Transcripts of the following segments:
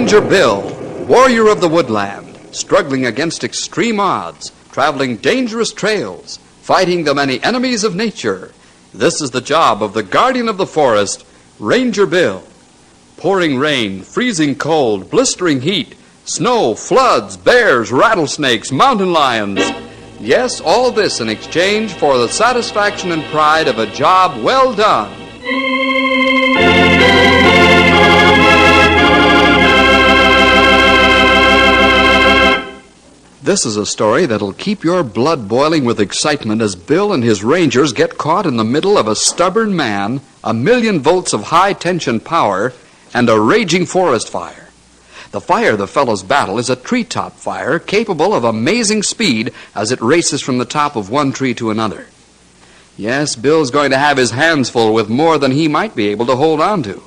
Ranger Bill, warrior of the woodland, struggling against extreme odds, traveling dangerous trails, fighting the many enemies of nature. This is the job of the guardian of the forest, Ranger Bill. Pouring rain, freezing cold, blistering heat, snow, floods, bears, rattlesnakes, mountain lions. Yes, all this in exchange for the satisfaction and pride of a job well done. This is a story that'll keep your blood boiling with excitement as Bill and his Rangers get caught in the middle of a stubborn man, 1,000,000 volts of high-tension power, and a raging forest fire. The fire the fellows battle is a treetop fire capable of amazing speed as it races from the top of one tree to another. Yes, Bill's going to have his hands full with more than he might be able to hold on to.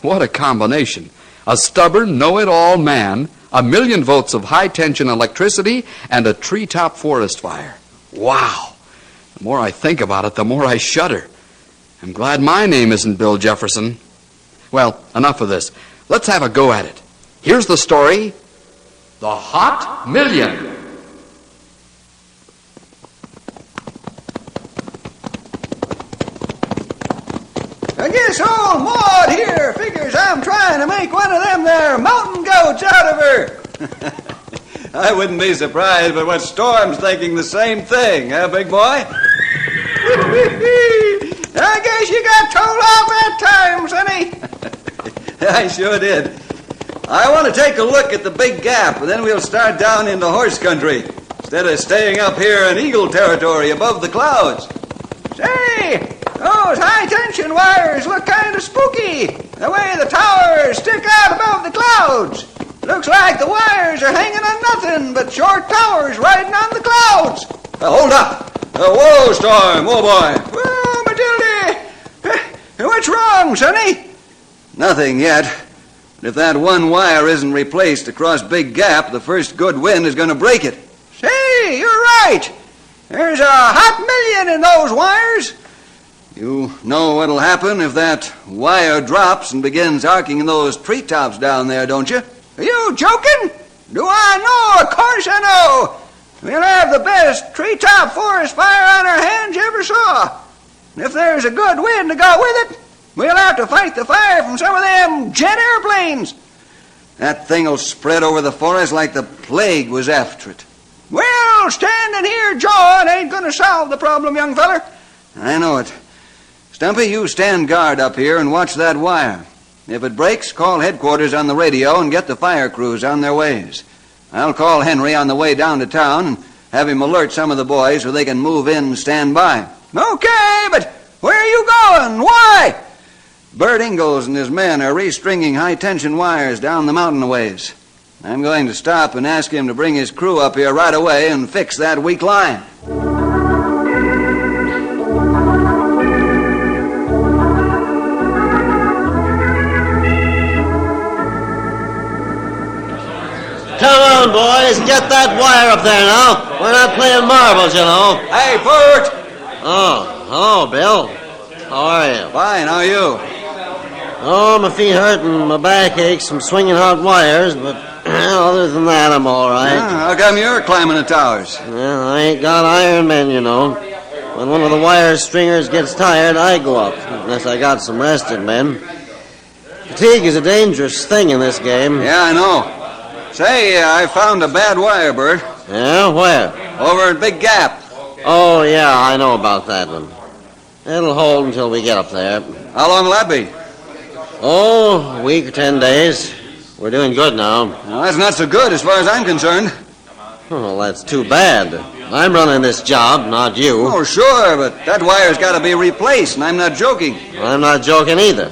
What a combination. A stubborn, know-it-all man, 1,000,000 volts of high-tension electricity, and a treetop forest fire. Wow! The more I think about it, the more I shudder. I'm glad my name isn't Bill Jefferson. Well, enough of this. Let's have a go at it. Here's the story, The Hot Million. I guess old Maud here figures I'm trying to make one of them there mountain goats out of her. I wouldn't be surprised, but what Storm's thinking the same thing, huh, big boy? I guess you got told off that time, sonny. I sure did. I want to take a look at the big gap, and then we'll start down into horse country, instead of staying up here in eagle territory above the clouds. Say, those high-tension wires look kind of spooky, the way the towers stick out above the clouds. Looks like the wires are hanging on nothing but short towers riding on the clouds. Hold up. Whoa, Storm. Whoa, boy. Whoa, Matilda. What's wrong, sonny? Nothing yet. But if that one wire isn't replaced across Big Gap, the first good wind is going to break it. Say, you're right. There's a hot million in those wires. You know what'll happen if that wire drops and begins arcing in those treetops down there, don't you? Are you joking? Do I know? Of course I know. We'll have the best treetop forest fire on our hands you ever saw. And if there's a good wind to go with it, we'll have to fight the fire from some of them jet airplanes. That thing'll spread over the forest like the plague was after it. Well, standing here jawing ain't going to solve the problem, young feller. I know it. Stumpy, you stand guard up here and watch that wire. If it breaks, call headquarters on the radio and get the fire crews on their ways. I'll call Henry on the way down to town and have him alert some of the boys so they can move in and stand by. Okay, but where are you going? Why? Bert Ingalls and his men are restringing high-tension wires down the mountain a ways. I'm going to stop and ask him to bring his crew up here right away and fix that weak line. Come on, boys, get that wire up there now. We're not playing marbles, you know. Hey, Bert! Oh, hello, Bill. How are you? Fine, how are you? Oh, my feet hurt and my back aches from swinging hot wires, but other than that, I'm all right. How come you're climbing the towers? Well, I ain't got iron men, you know. When one of the wire stringers gets tired, I go up, unless I got some rested men. Fatigue is a dangerous thing in this game. Yeah, I know. Say, I found a bad wire, Bert. Yeah, where? Over at Big Gap. Oh, yeah, I know about that one. It'll hold until we get up there. How long will that be? Oh, a week or 10 days. We're doing good now. Well, that's not so good as far as I'm concerned. Oh, that's too bad. I'm running this job, not you. Oh, sure, but that wire's got to be replaced, and I'm not joking. I'm not joking either.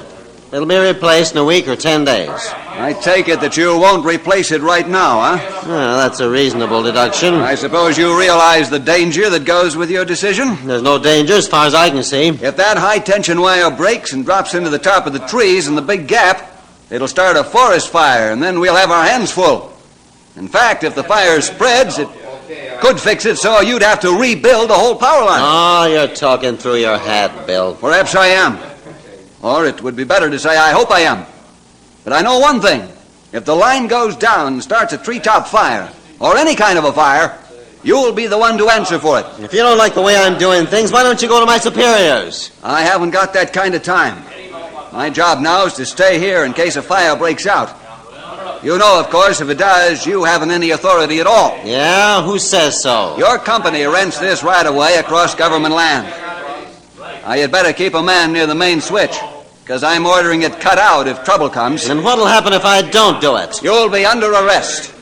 It'll be replaced in a week or 10 days. I take it that you won't replace it right now, huh? Well, that's a reasonable deduction. I suppose you realize the danger that goes with your decision? There's no danger as far as I can see. If that high-tension wire breaks and drops into the top of the trees in the Big Gap, it'll start a forest fire, and then we'll have our hands full. In fact, if the fire spreads, it could fix it so you'd have to rebuild the whole power line. Oh, you're talking through your hat, Bill. Perhaps I am. Or it would be better to say I hope I am. But I know one thing. If the line goes down and starts a treetop fire, or any kind of a fire, you'll be the one to answer for it. If you don't like the way I'm doing things, why don't you go to my superiors? I haven't got that kind of time. My job now is to stay here in case a fire breaks out. You know, of course, if it does, you haven't any authority at all. Yeah? Who says so? Your company rents this right-of-way across government land. Now, you'd better keep a man near the main switch, because I'm ordering it cut out if trouble comes. And what'll happen if I don't do it? You'll be under arrest.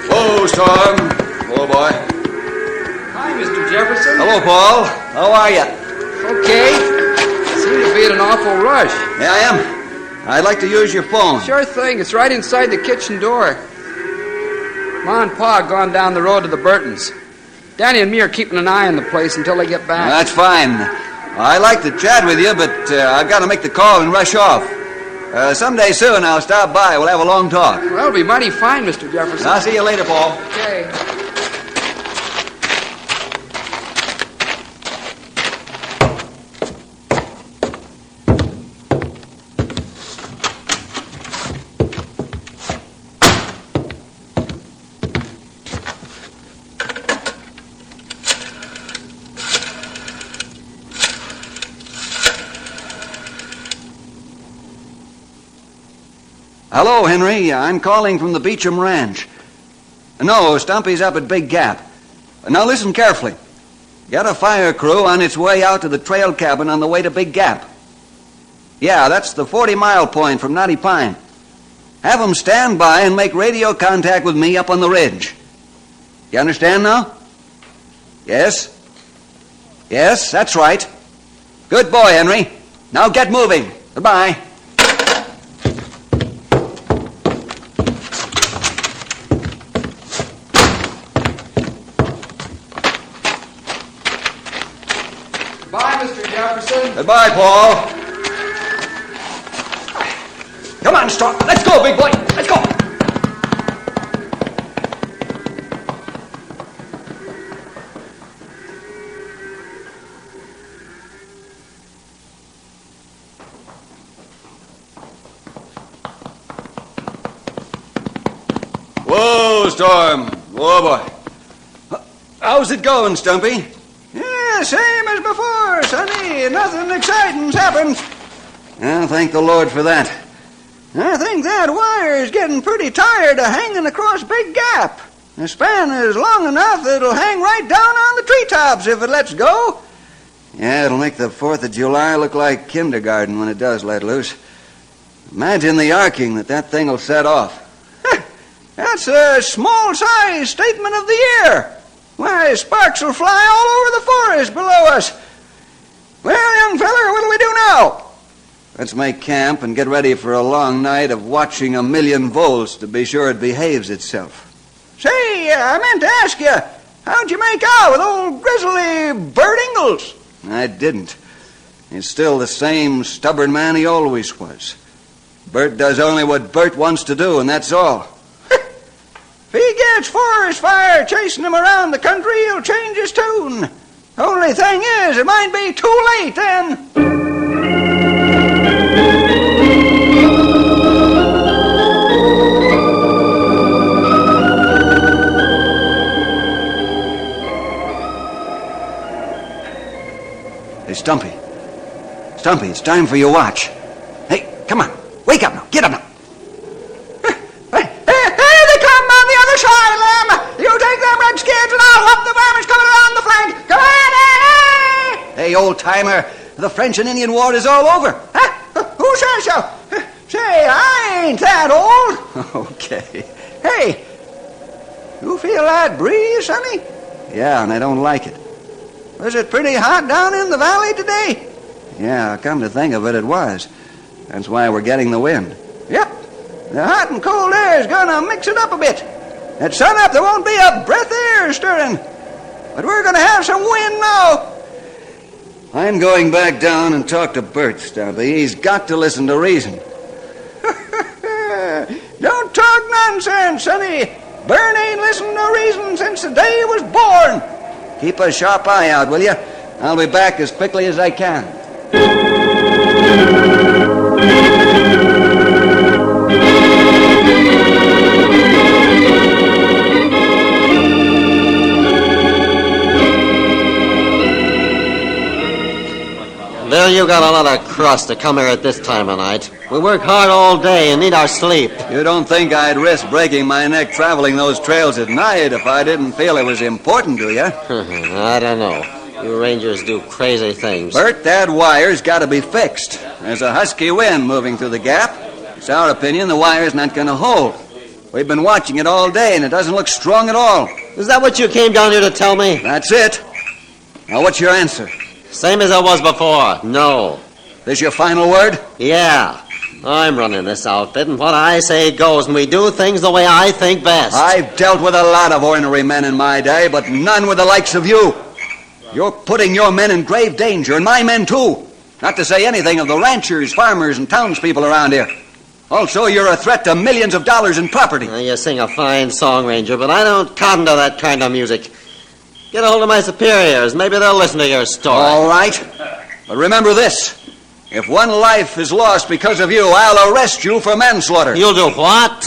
Whoa, Storm. Oh, boy. Hi, Mr. Jefferson. Hello, Paul. How are you? Okay. Seem to be in an awful rush. Yeah, I am. I'd like to use your phone. Sure thing. It's right inside the kitchen door. Ma and Pa have gone down the road to the Burtons. Danny and me are keeping an eye on the place until they get back. That's fine. I'd like to chat with you, but I've got to make the call and rush off. Someday soon I'll stop by. We'll have a long talk. Well, that'll be mighty fine, Mr. Jefferson. I'll see you later, Paul. Okay. Hello, Henry. I'm calling from the Beecham Ranch. No, Stumpy's up at Big Gap. Now listen carefully. Got a fire crew on its way out to the trail cabin on the way to Big Gap. Yeah, that's the 40-mile point from Knotty Pine. Have them stand by and make radio contact with me up on the ridge. You understand now? Yes? Yes, that's right. Good boy, Henry. Now get moving. Goodbye. Bye, Mr. Jefferson. Goodbye, Paul. Come on, Storm. Let's go, big boy. Let's go. Whoa, Storm. Whoa, boy. How's it going, Stumpy? Yeah, same as before, Sonny. Nothing exciting's happened. Well, thank the Lord for that. I think that wire's getting pretty tired of hanging across Big Gap. The span is long enough that it'll hang right down on the treetops if it lets go. Yeah, it'll make the 4th of July look like kindergarten when it does let loose. Imagine the arcing that thing will set off. That's a small-size statement of the year. Why, sparks will fly all over the forest below us. Well, young feller, what'll we do now? Let's make camp and get ready for a long night of watching 1,000,000 volts to be sure it behaves itself. Say, I meant to ask you, how'd you make out with old grizzly Bert Ingalls? I didn't. He's still the same stubborn man he always was. Bert does only what Bert wants to do, and that's all. If he gets forest fire chasing him around the country, he'll change his tune. Only thing is, it might be too late then. Hey, Stumpy. Stumpy, it's time for your watch. Hey, come on. Wake up now. Get up now. Hey, old-timer, the French and Indian War is all over. Huh? Who says so? Say, I ain't that old. Okay. Hey, you feel that breeze, Sonny? Yeah, and I don't like it. Was it pretty hot down in the valley today? Yeah, come to think of it, it was. That's why we're getting the wind. Yep. The hot and cold air is going to mix it up a bit. At sunup, there won't be a breath of air stirring. But we're going to have some wind now. I'm going back down and talk to Bert, Stumpy. He's got to listen to reason. nonsense, sonny. Bern ain't listened to reason since the day he was born. Keep a sharp eye out, will you? I'll be back as quickly as I can. Bill, you got a lot of crust to come here at this time of night. We work hard all day and need our sleep. You don't think I'd risk breaking my neck traveling those trails at night if I didn't feel it was important, do you? I don't know. You Rangers do crazy things. Bert, that wire's got to be fixed. There's a husky wind moving through the gap. It's our opinion the wire's not going to hold. We've been watching it all day, and it doesn't look strong at all. Is that what you came down here to tell me? That's it. Now, what's your answer? Same as it was before. No. This your final word? Yeah. I'm running this outfit, and what I say goes, and we do things the way I think best. I've dealt with a lot of ornery men in my day, but none with the likes of you. You're putting your men in grave danger, and my men too. Not to say anything of the ranchers, farmers, and townspeople around here. Also, you're a threat to millions of dollars in property. You sing a fine song, Ranger, but I don't cotton to that kind of music. Get a hold of my superiors. Maybe they'll listen to your story. All right. But remember this. If one life is lost because of you, I'll arrest you for manslaughter. You'll do what?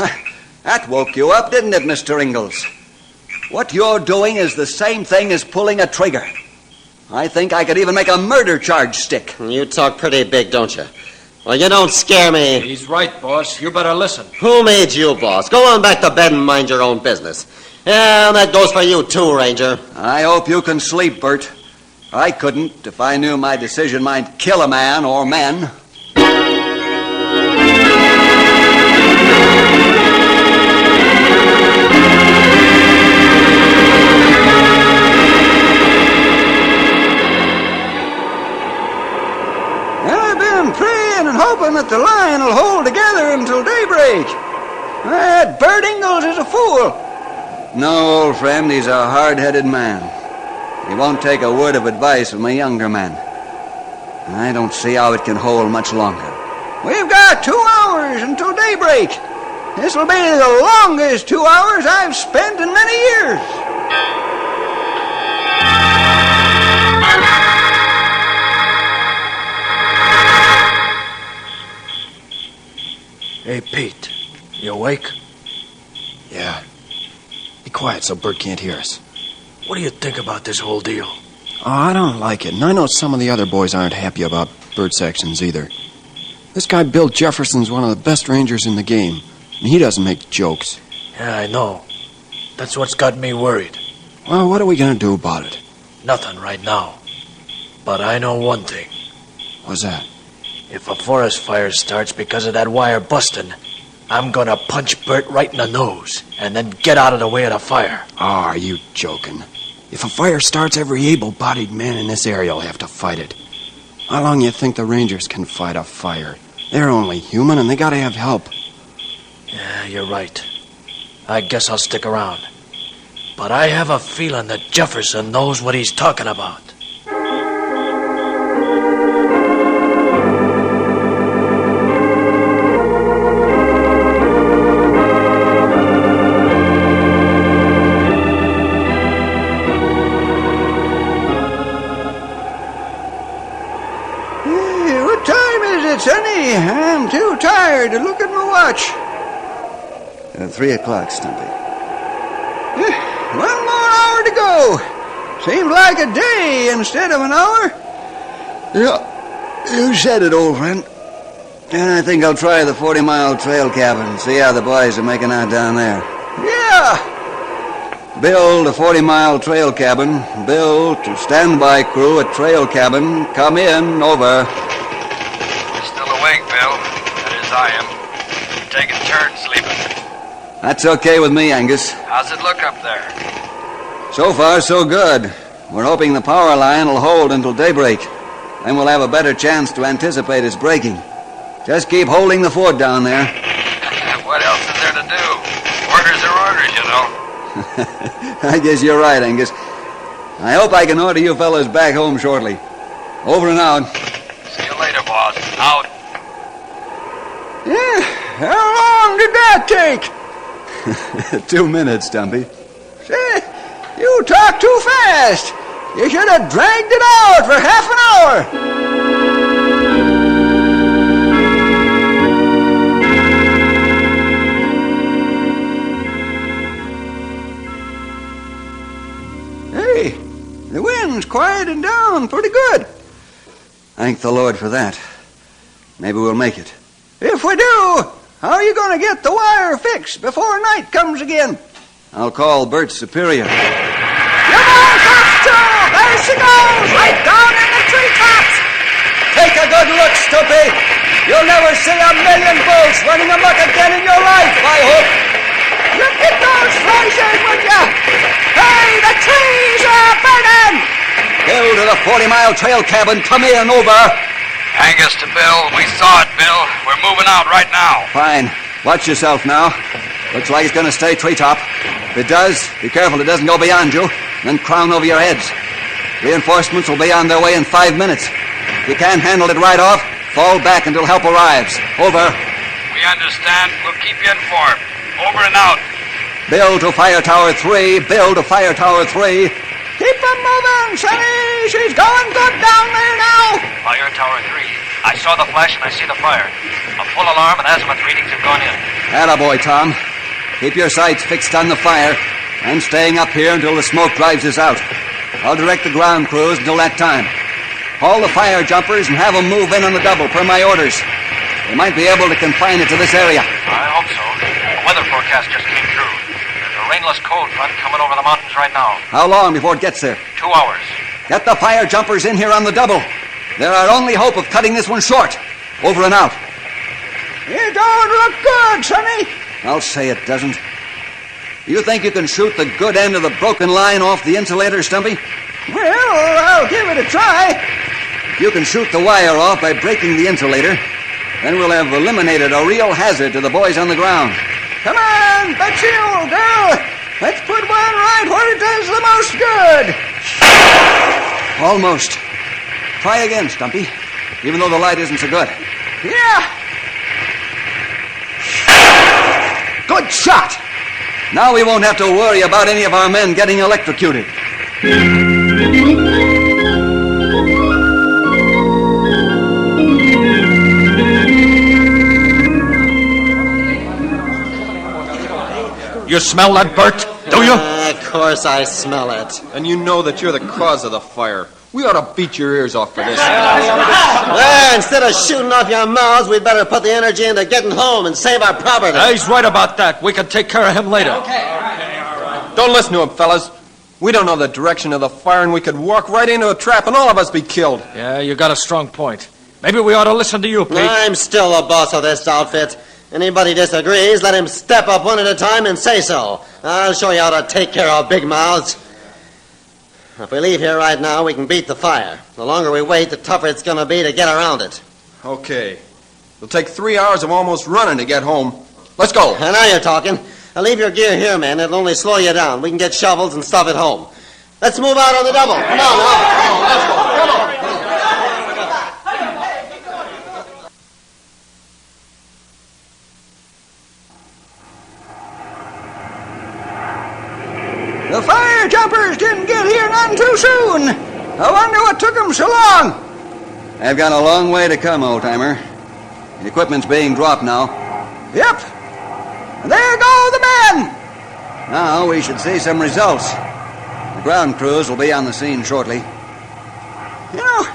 That woke you up, didn't it, Mr. Ingalls? What you're doing is the same thing as pulling a trigger. I think I could even make a murder charge stick. You talk pretty big, don't you? Well, you don't scare me. He's right, boss. You better listen. Who made you, boss? Go on back to bed and mind your own business. Yeah, and that goes for you, too, Ranger. I hope you can sleep, Bert. I couldn't if I knew my decision might kill a man or men. I've been praying and hoping that the line will hold together until daybreak. That Bert Ingalls is a fool. No, old friend, he's a hard-headed man. He won't take a word of advice from a younger man. I don't see how it can hold much longer. We've got 2 hours until daybreak. This will be the longest 2 hours I've spent in many years. Hey, Pete. You awake? Yeah. Be quiet so Bert can't hear us. What do you think about this whole deal? Oh, I don't like it, and I know some of the other boys aren't happy about Bert's actions either. This guy Bill Jefferson's one of the best rangers in the game, and he doesn't make jokes. Yeah, I know. That's what's got me worried. Well, what are we going to do about it? Nothing right now. But I know one thing. What's that? If a forest fire starts because of that wire busting, I'm gonna punch Bert right in the nose and then get out of the way of the fire. Oh, are you joking? If a fire starts, every able-bodied man in this area will have to fight it. How long you think the Rangers can fight a fire? They're only human, and they gotta have help. Yeah, you're right. I guess I'll stick around. But I have a feeling that Jefferson knows what he's talking about. Sonny, I'm too tired to look at my watch. 3 o'clock, Stumpy. 1 more hour to go. Seems like a day instead of an hour. Yeah, you said it, old friend. And I think I'll try the 40-mile trail cabin and see how the boys are making out down there. Yeah! Bill, the 40-mile trail cabin. Bill, to standby crew at trail cabin. Come in, over. Awake, Bill. That is, I am. Taking turns sleeping. That's okay with me, Angus. How's it look up there? So far, so good. We're hoping the power line will hold until daybreak. Then we'll have a better chance to anticipate its breaking. Just keep holding the fort down there. What else is there to do? Orders are orders, you know. I guess you're right, Angus. I hope I can order you fellas back home shortly. Over and out. See you later, boss. Out. Yeah, how long did that take? 2 minutes, Stumpy. Say, you talk too fast. You should have dragged it out for half an hour. Hey, the wind's quieted down pretty good. Thank the Lord for that. Maybe we'll make it. If we do, how are you going to get the wire fixed before night comes again? I'll call Bert's superior. Come on, Costello! There she goes, right down in the treetops! Take a good look, Stumpy. You'll never see 1,000,000 volts running amok again in your life, I hope. Look at those flashes, would you? Hey, the trees are burning! Bill to the 40-mile trail cabin. Come in, over. Angus to Bill. We saw it, Bill. We're moving out right now. Fine. Watch yourself now. Looks like it's going to stay treetop. If it does, be careful it doesn't go beyond you, then crown over your heads. Reinforcements will be on their way in 5 minutes. If you can't handle it right off, fall back until help arrives. Over. We understand. We'll keep you informed. Over and out. Bill to Fire Tower 3. Bill to Fire Tower 3. Keep them moving, Sonny. She's going good down there now. Fire Tower 3. I saw the flash and I see the fire. A full alarm and azimuth readings have gone in. Attaboy, Tom. Keep your sights fixed on the fire. I'm staying up here until the smoke drives us out. I'll direct the ground crews until that time. Haul the fire jumpers and have them move in on the double per my orders. They might be able to confine it to this area. I hope so. The weather forecast just came through. There's a rainless cold front coming over the mountains right now. How long before it gets there? 2 hours. Get the fire jumpers in here on the double. They're our only hope of cutting this one short. Over and out. It don't look good, Sonny. I'll say it doesn't. You think you can shoot the good end of the broken line off the insulator, Stumpy? Well, I'll give it a try. If you can shoot the wire off by breaking the insulator, then we'll have eliminated a real hazard to the boys on the ground. Come on, Betsy, old girl. Let's put one right where it does the most good. Almost. Try again, Stumpy, even though the light isn't so good. Yeah. Good shot. Now we won't have to worry about any of our men getting electrocuted. You smell that, Bert? Do you? Of course I smell it. And you know that you're the cause of the fire. We ought to beat your ears off for this. Well, instead of shooting off your mouths, we'd better put the energy into getting home and save our property. He's right about that. We can take care of him later. Don't listen to him, fellas. We don't know the direction of the fire, and we could walk right into a trap and all of us be killed. Yeah, you got a strong point. Maybe we ought to listen to you, Pete. I'm still the boss of this outfit. Anybody disagrees, let him step up one at a time and say so. I'll show you how to take care of big mouths. If we leave here right now, we can beat the fire. The longer we wait, the tougher it's going to be to get around it. Okay. It'll take 3 hours of almost running to get home. Let's go. And now you're talking. Now leave your gear here, man. It'll only slow you down. We can get shovels and stuff at home. Let's move out on the double. Come on, now. Come on, let's go. Come on. The fire jumpers didn't get here none too soon. I wonder what took them so long. I've got a long way to come, old-timer. The equipment's being dropped now. Yep. There go the men. Now we should see some results. The ground crews will be on the scene shortly. You know,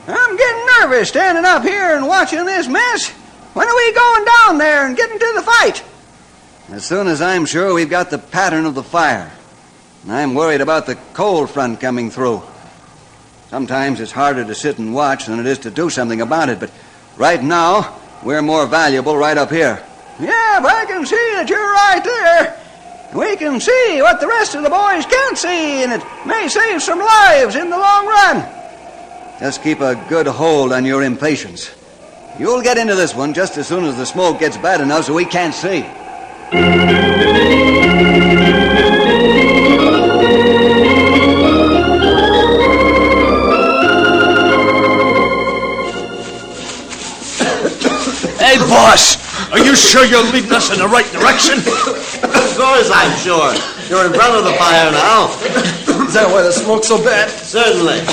I'm getting nervous standing up here and watching this mess. When are we going down there and getting to the fight? As soon as I'm sure we've got the pattern of the fire. I'm worried about the cold front coming through. Sometimes it's harder to sit and watch than it is to do something about it, but right now, we're more valuable right up here. Yeah, but I can see that you're right there. We can see what the rest of the boys can't see, and it may save some lives in the long run. Just keep a good hold on your impatience. You'll get into this one just as soon as the smoke gets bad enough so we can't see. Hey, boss, are you sure you're leading us in the right direction? Of course, I'm sure. You're in front of the fire now. Is that why the smoke's so bad? Certainly.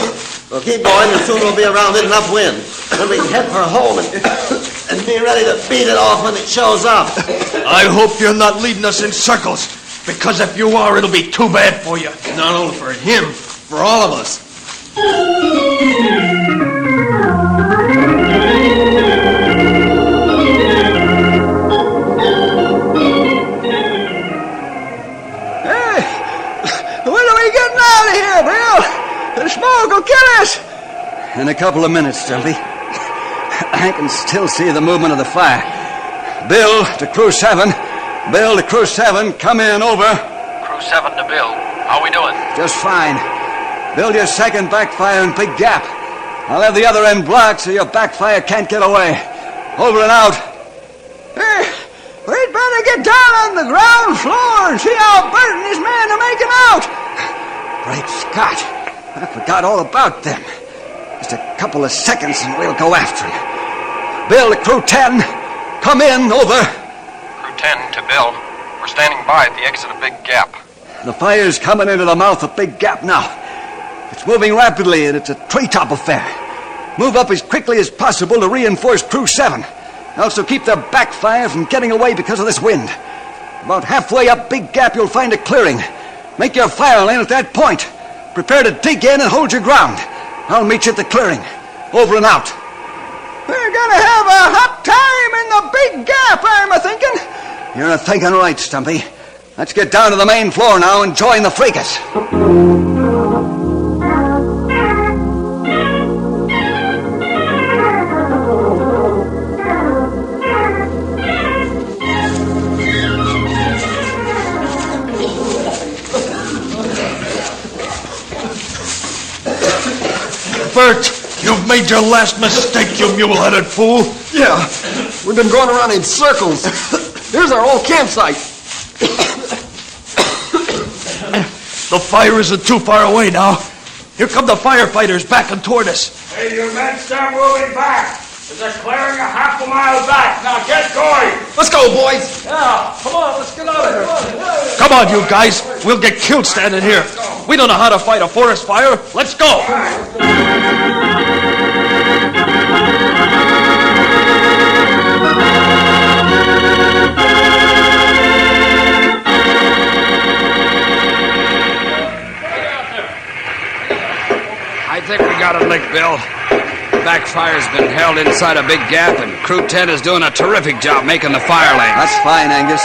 We'll keep going, and soon we'll be around it in upwind. Then we can head for home and be ready to beat it off when it shows up. I hope you're not leading us in circles, because if you are, it'll be too bad for you. Not only for him, for all of us. Hey, when are we getting out of here, Bill? The smoke will kill us. In a couple of minutes, Stumpy. I can still see the movement of the fire. Bill to Crew 7. Bill to Crew 7. Come in, over. Crew 7 to Bill. How we doing? Just fine. Build your second backfire in Big Gap. I'll have the other end blocked so your backfire can't get away. Over and out. Hey, we'd better get down on the ground floor and see how Bert and his men are making out. Great Scott. I forgot all about them. Just a couple of seconds and we'll go after him. Bill to Crew 10. Come in, over. Crew 10 to Bill. We're standing by at the exit of Big Gap. The fire's coming into the mouth of Big Gap now. It's moving rapidly, and it's a treetop affair. Move up as quickly as possible to reinforce Crew 7. Also keep their backfire from getting away because of this wind. About halfway up Big Gap, you'll find a clearing. Make your fire lane at that point. Prepare to dig in and hold your ground. I'll meet you at the clearing. Over and out. We're gonna have a hot time in the Big Gap, I'm a-thinking. You're a-thinking right, Stumpy. Let's get down to the main floor now and join the fracas. Bert, you've made your last mistake, you mule-headed fool. Yeah, we've been going around in circles. Here's our old campsite. The fire isn't too far away now. Here come the firefighters backing toward us. Hey, you men, start moving back. There's a clearing a half a mile back. Now get going. Let's go, boys. Yeah, come on, let's get out of here. Come on, you guys. We'll get killed standing here. We don't know how to fight a forest fire. Let's go. I think we got it licked, Bill. The backfire's been held inside a Big Gap, and Crew 10 is doing a terrific job making the fire lane. That's fine, Angus.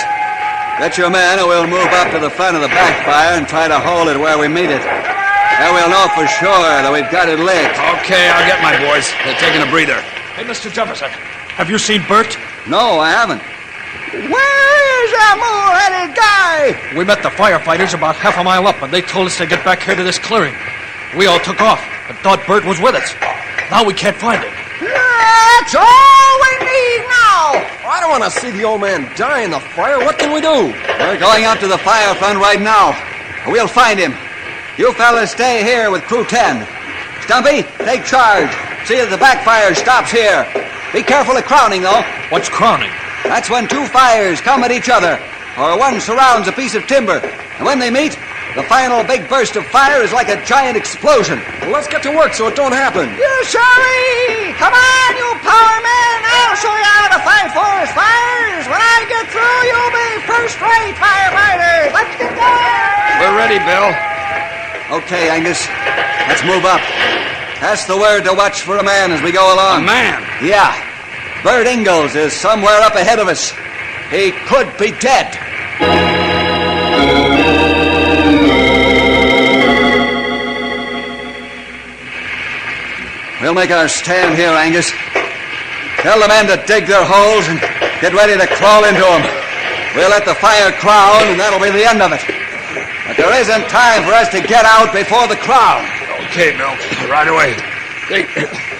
Get your man and we'll move up to the front of the backfire and try to hold it where we meet it. Then we'll know for sure that we've got it licked. Okay, I'll get my boys. They're taking a breather. Hey, Mr. Jefferson, have you seen Bert? No, I haven't. Where is that mole-headed guy? We met the firefighters about half a mile up, and they told us to get back here to this clearing. We all took off, but thought Bert was with us. Now we can't find him. That's all we need now. I don't want to see the old man die in the fire. What can we do? We're going up to the fire front right now. We'll find him. You fellas stay here with Crew 10. Stumpy, take charge. See that the backfire stops here. Be careful of crowning, though. What's crowning? That's when two fires come at each other, or one surrounds a piece of timber. And when they meet, the final big burst of fire is like a giant explosion. Well, let's get to work so it don't happen. Yes, sirree! Come on, you power men! I'll show you how to fight forest fires. When I get through, you'll be first-rate firefighters. Let's get going! We're ready, Bill. Okay, Angus. Let's move up. Pass the word to watch for a man as we go along. A man? Yeah. Bert Ingalls is somewhere up ahead of us. He could be dead. We'll make our stand here, Angus. Tell the men to dig their holes and get ready to crawl into them. We'll let the fire crown, and that'll be the end of it. But there isn't time for us to get out before the crown. Okay, Bill. Right away. Hey,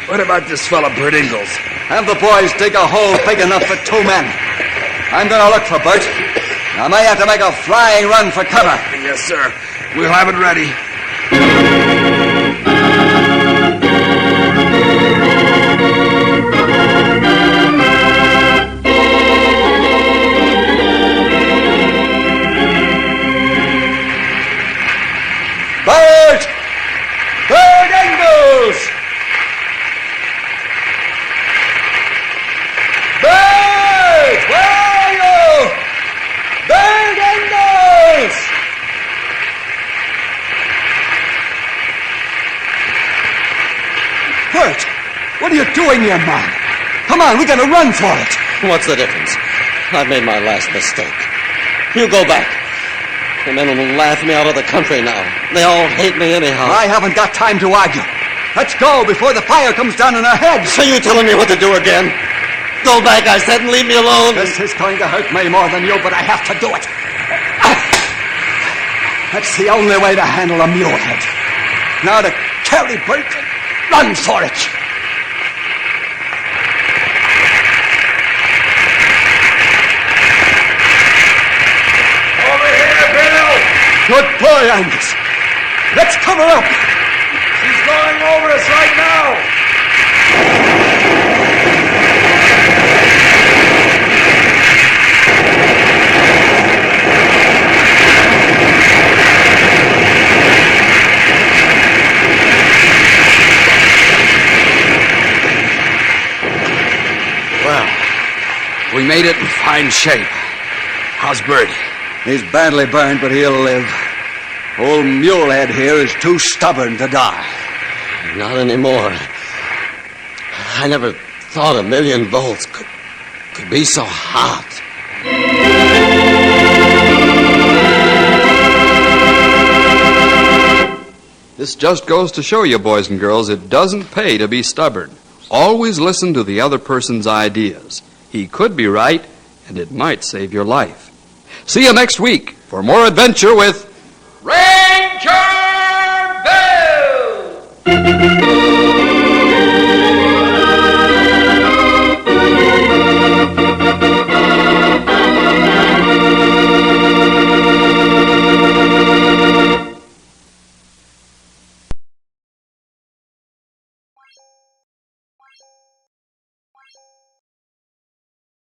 what about this fella, Bert Ingalls? Have the boys dig a hole big enough for two men. I'm going to look for Bert. I may have to make a flying run for cover. Yes, sir. We'll have it ready. doing here, man? Come on, we gotta run for it. What's the difference? I've made my last mistake. You go back. The men will laugh me out of the country now. They all hate me anyhow. I haven't got time to argue. Let's go before the fire comes down on our heads. So you telling me what to do again? Go back, I said, and leave me alone. This is going to hurt me more than you, but I have to do it. That's the only way to handle a mulehead. Now to carry Bert and run for it. Over here, Bill! Good boy, Angus. Let's cover up. She's going over us right now! We made it in fine shape. How's Bert? He's badly burned, but he'll live. Old Mulehead here is too stubborn to die. Not anymore. I never thought 1,000,000 volts could be so hot. This just goes to show you, boys and girls, it doesn't pay to be stubborn. Always listen to the other person's ideas. He could be right, and it might save your life. See you next week for more adventure with Ranger Bill!